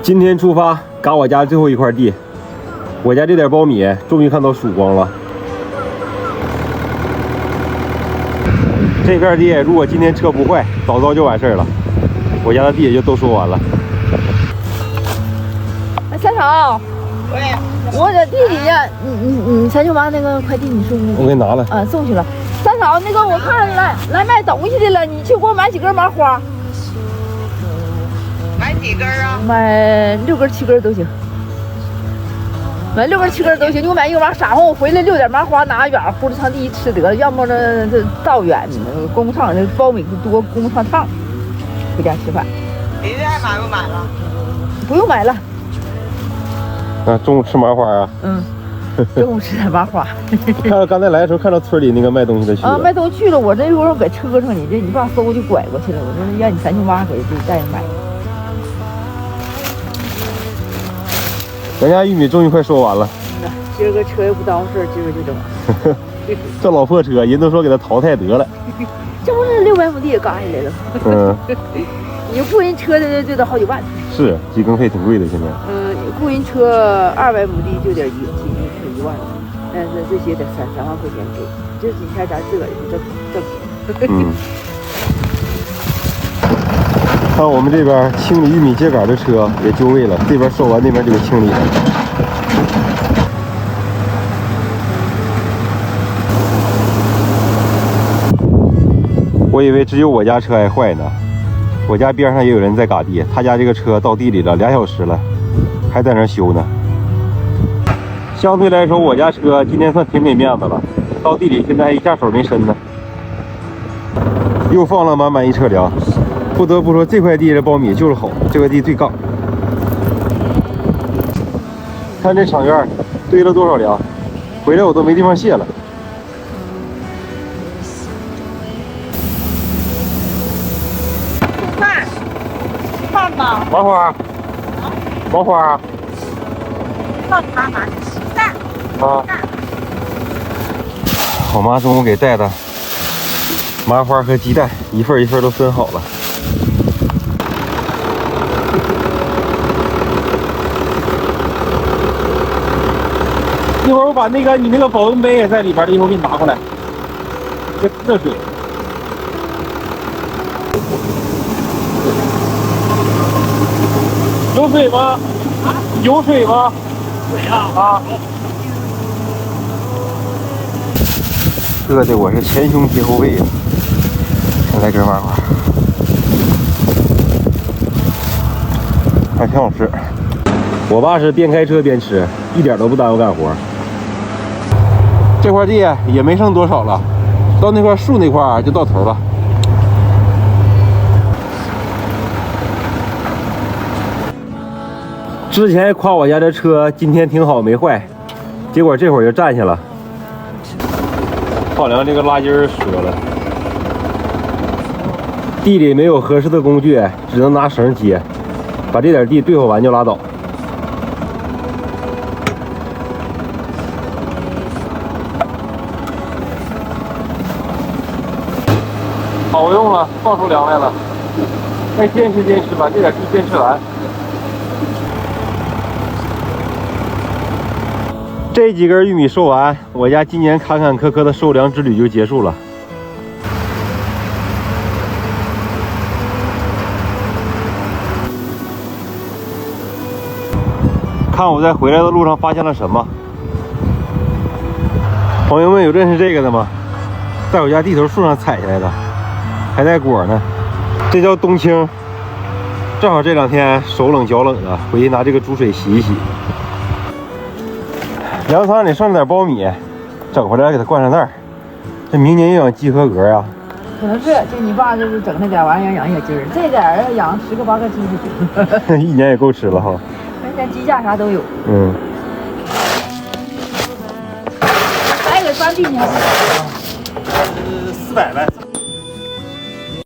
今天出发，赶我家最后一块地。我家这点苞米终于看到曙光了。这片地如果今天车不坏，早早就完事儿了。我家的地也就都收完了。三嫂，喂，我这地里呀，你398那个快递你送没？我给你拿了。啊，送去了。三嫂，那个我看来卖东西的了，你去给我买几根麻花。买几根啊？买6根7根都行。买6根7根都行，你给我买一个麻撒上，我回来溜点麻花，拿远乎着上地吃得了，要么呢这道远，供不上，这苞米多供不上趟，回家吃饭。别的还买不买了？不用买了。啊，中午吃麻花啊？嗯，中午吃点麻花。看到刚才来的时候，看到村里那个卖东西的去了。啊，卖东西去了，我这一会儿搁车上，你爸搜就拐过去了，我这让你398给带着买。咱家玉米终于快收完了。今儿个车又不耽误事儿，今儿就整完。这老破车，人都说给它淘汰得了。这不是600亩地也嘎下来了吗？嗯。你雇人车的就得好几万。是，机更费挺贵的现在。雇人车200亩地就得1万了，但是这些得3万块钱给，这几天咱自个儿挣。嗯。看我们这边清理玉米秸秆的车也就位了，这边收完，那边就给清理了。我以为只有我家车还坏呢，我家边上也有人在嘎地，他家这个车到地里了2小时了，还在那修呢。相对来说，我家车今天算挺给面子了，到地里现在还一下手没伸呢，又放了满一车粮。不得不说，这块地的苞米就是好，这块地最杠。看这场院堆了多少粮，回来我都没地方卸了。饭吧。麻花，麻花。饭麻麻蛋。啊。我妈中午给带的麻花和鸡蛋，一份一份都分好了。一会儿我把你那个保温杯也在里边的，一会儿给你拿过来。这热水。有水吗？啊？有水吗？水啊！啊！饿的我是前胸贴后背呀！先来根麻花，还挺好吃。我爸是边开车边吃，一点都不耽误干活。这块地也没剩多少了，到那块树那块就到头了。之前夸我家这车今天挺好没坏，结果这会儿就站下了。放粮这个拉筋折了，地里没有合适的工具，只能拿绳接，把这点地对付完就拉倒。好用了，放出粮来了。再坚持坚持吧，这点地坚持完。这几根玉米收完，我家今年坎坎坷坷的收粮之旅就结束了。看我在回来的路上发现了什么？朋友们有认识这个的吗？在我家地头树上采下来的，还带果呢。这叫冬青，正好这2天手冷脚冷的，回去拿这个煮水洗一洗。粮仓里剩了点苞米，整回来给它灌上袋儿，这明年又养鸡合格呀。可能是，就你爸就是整那点玩意儿养小鸡儿，这点儿要养10个8个鸡就行。一年也够吃了哈。那鸡架啥都有。嗯。还给翻地呢。400来。